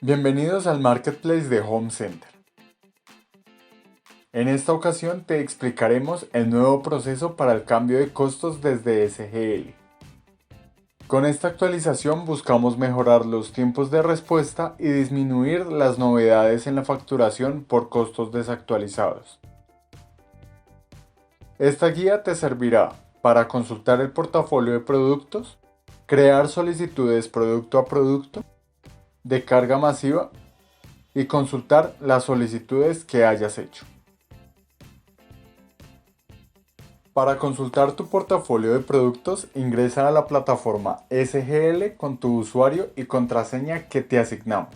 Bienvenidos al Marketplace de Home Center. En esta ocasión te explicaremos el nuevo proceso para el cambio de costos desde SGL. Con esta actualización buscamos mejorar los tiempos de respuesta y disminuir las novedades en la facturación por costos desactualizados. Esta guía te servirá para consultar el portafolio de productos, crear solicitudes producto a producto, de carga masiva y consultar las solicitudes que hayas hecho. Para consultar tu portafolio de productos, ingresa a la plataforma SGL con tu usuario y contraseña que te asignamos.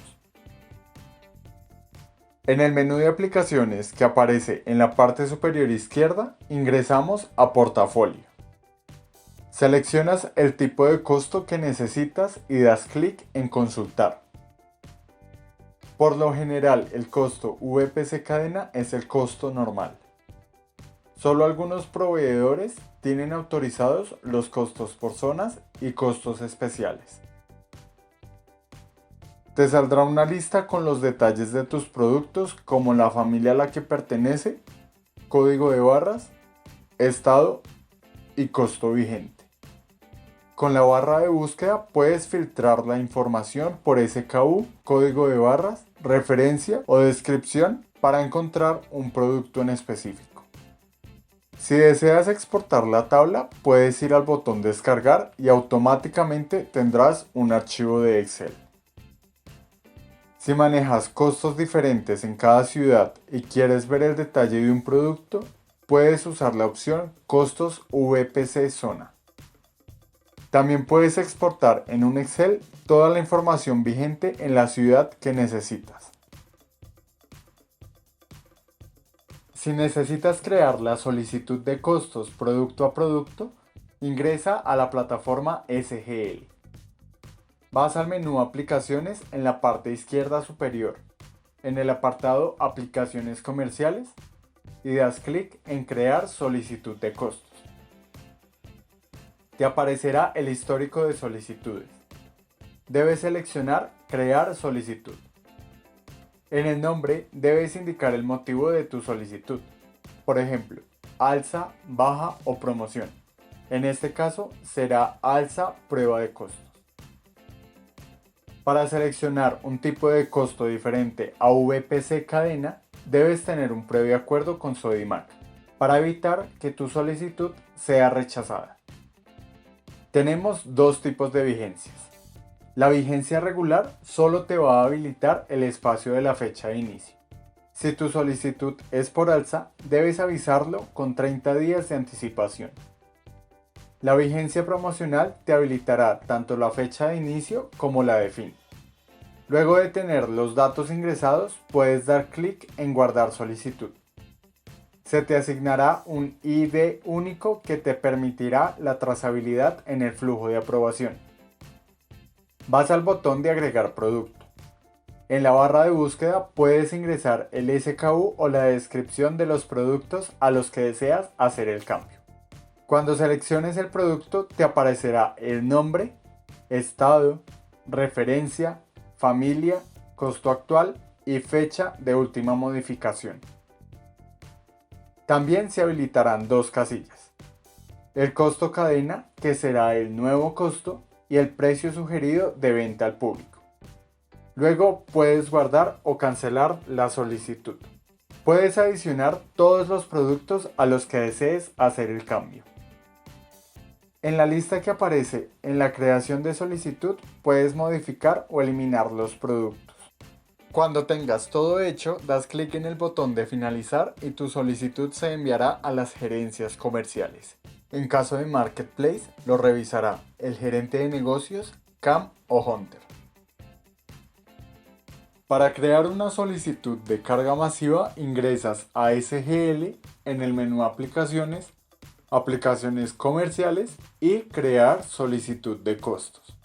En el menú de aplicaciones que aparece en la parte superior izquierda, ingresamos a Portafolio. Seleccionas el tipo de costo que necesitas y das clic en Consultar. Por lo general, el costo VPC cadena es el costo normal. Solo algunos proveedores tienen autorizados los costos por zonas y costos especiales. Te saldrá una lista con los detalles de tus productos como la familia a la que pertenece, código de barras, estado y costo vigente. Con la barra de búsqueda puedes filtrar la información por SKU, código de barras, referencia o descripción para encontrar un producto en específico. Si deseas exportar la tabla, puedes ir al botón Descargar y automáticamente tendrás un archivo de Excel. Si manejas costos diferentes en cada ciudad y quieres ver el detalle de un producto, puedes usar la opción Costos VPC Zona. También puedes exportar en un Excel toda la información vigente en la ciudad que necesitas. Si necesitas crear la solicitud de costos producto a producto, ingresa a la plataforma SGL. Vas al menú Aplicaciones en la parte izquierda superior, en el apartado Aplicaciones comerciales, y das clic en Crear solicitud de costos. Te aparecerá el histórico de solicitudes. Debes seleccionar Crear solicitud. En el nombre debes indicar el motivo de tu solicitud, por ejemplo, alza, baja o promoción. En este caso será alza prueba de costos. Para seleccionar un tipo de costo diferente a VPC cadena, debes tener un previo acuerdo con Sodimac para evitar que tu solicitud sea rechazada. Tenemos dos tipos de vigencias. La vigencia regular solo te va a habilitar el espacio de la fecha de inicio. Si tu solicitud es por alza, debes avisarlo con 30 días de anticipación. La vigencia promocional te habilitará tanto la fecha de inicio como la de fin. Luego de tener los datos ingresados, puedes dar clic en Guardar solicitud. Se te asignará un ID único que te permitirá la trazabilidad en el flujo de aprobación. Vas al botón de Agregar producto. En la barra de búsqueda puedes ingresar el SKU o la descripción de los productos a los que deseas hacer el cambio. Cuando selecciones el producto te aparecerá el nombre, estado, referencia, familia, costo actual y fecha de última modificación. También se habilitarán dos casillas. El costo cadena, que será el nuevo costo, y el precio sugerido de venta al público. Luego puedes guardar o cancelar la solicitud. Puedes adicionar todos los productos a los que desees hacer el cambio. En la lista que aparece en la creación de solicitud puedes modificar o eliminar los productos. Cuando tengas todo hecho, das clic en el botón de finalizar y tu solicitud se enviará a las gerencias comerciales. En caso de Marketplace, lo revisará el gerente de negocios, CAM o Hunter. Para crear una solicitud de carga masiva, ingresas a SGL en el menú Aplicaciones, Aplicaciones comerciales y Crear solicitud de costos.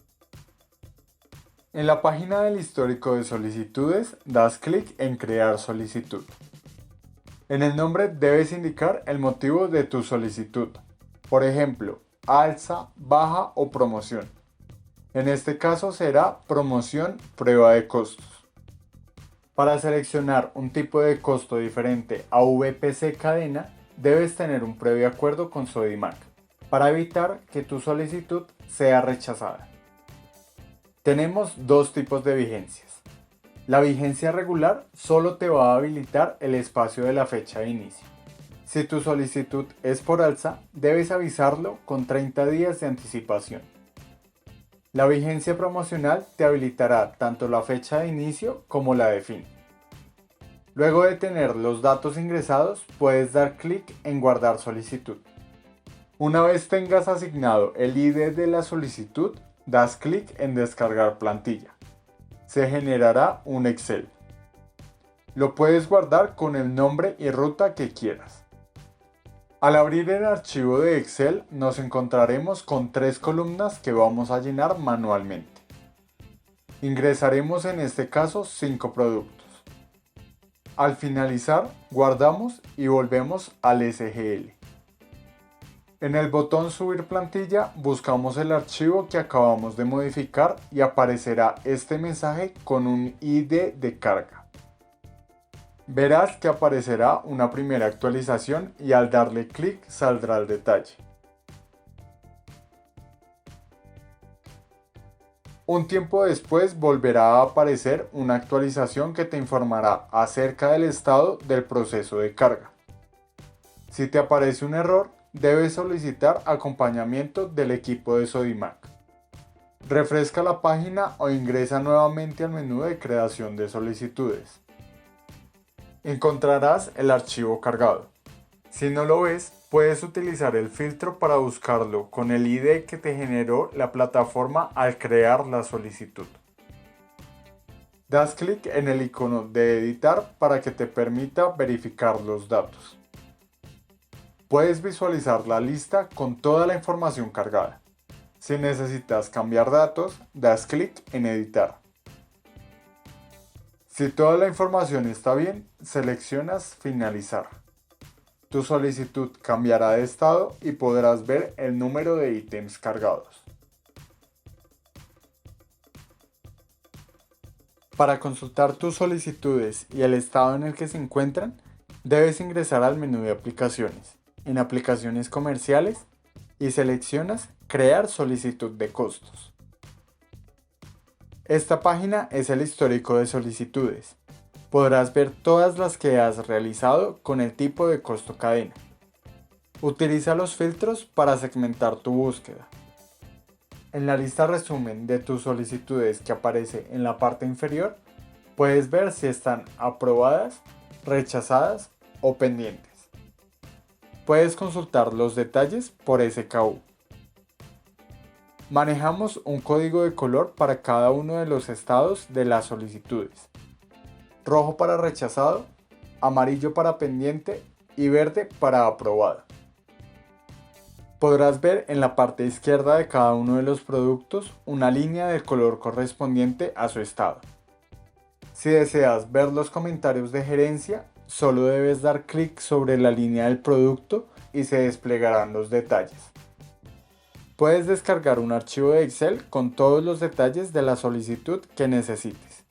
En la página del histórico de solicitudes, das clic en Crear solicitud. En el nombre debes indicar el motivo de tu solicitud. Por ejemplo, alza, baja o promoción. En este caso será promoción prueba de costos. Para seleccionar un tipo de costo diferente a VPC cadena, debes tener un previo acuerdo con Sodimac para evitar que tu solicitud sea rechazada. Tenemos dos tipos de vigencias. La vigencia regular solo te va a habilitar el espacio de la fecha de inicio. Si tu solicitud es por alza, debes avisarlo con 30 días de anticipación. La vigencia promocional te habilitará tanto la fecha de inicio como la de fin. Luego de tener los datos ingresados, puedes dar clic en guardar solicitud. Una vez tengas asignado el ID de la solicitud, das clic en descargar plantilla. Se generará un Excel. Lo puedes guardar con el nombre y ruta que quieras. Al abrir el archivo de Excel nos encontraremos con 3 columnas que vamos a llenar manualmente. Ingresaremos en este caso 5 productos. Al finalizar, guardamos y volvemos al SGL. En el botón Subir plantilla buscamos el archivo que acabamos de modificar y aparecerá este mensaje con un ID de carga. Verás que aparecerá una primera actualización y al darle clic saldrá el detalle. Un tiempo después volverá a aparecer una actualización que te informará acerca del estado del proceso de carga. Si te aparece un error, debes solicitar acompañamiento del equipo de Sodimac. Refresca la página o ingresa nuevamente al menú de creación de solicitudes. Encontrarás el archivo cargado. Si no lo ves, puedes utilizar el filtro para buscarlo con el ID que te generó la plataforma al crear la solicitud. Das clic en el icono de editar para que te permita verificar los datos. Puedes visualizar la lista con toda la información cargada. Si necesitas cambiar datos, das clic en editar. Si toda la información está bien, seleccionas finalizar. Tu solicitud cambiará de estado y podrás ver el número de ítems cargados. Para consultar tus solicitudes y el estado en el que se encuentran, debes ingresar al menú de aplicaciones, en aplicaciones comerciales y seleccionas crear solicitud de costos. Esta página es el histórico de solicitudes. Podrás ver todas las que has realizado con el tipo de costo cadena. Utiliza los filtros para segmentar tu búsqueda. En la lista resumen de tus solicitudes que aparece en la parte inferior, puedes ver si están aprobadas, rechazadas o pendientes. Puedes consultar los detalles por SKU. Manejamos un código de color para cada uno de los estados de las solicitudes. Rojo para rechazado, amarillo para pendiente y verde para aprobado. Podrás ver en la parte izquierda de cada uno de los productos una línea del color correspondiente a su estado. Si deseas ver los comentarios de gerencia, solo debes dar clic sobre la línea del producto y se desplegarán los detalles. Puedes descargar un archivo de Excel con todos los detalles de la solicitud que necesites.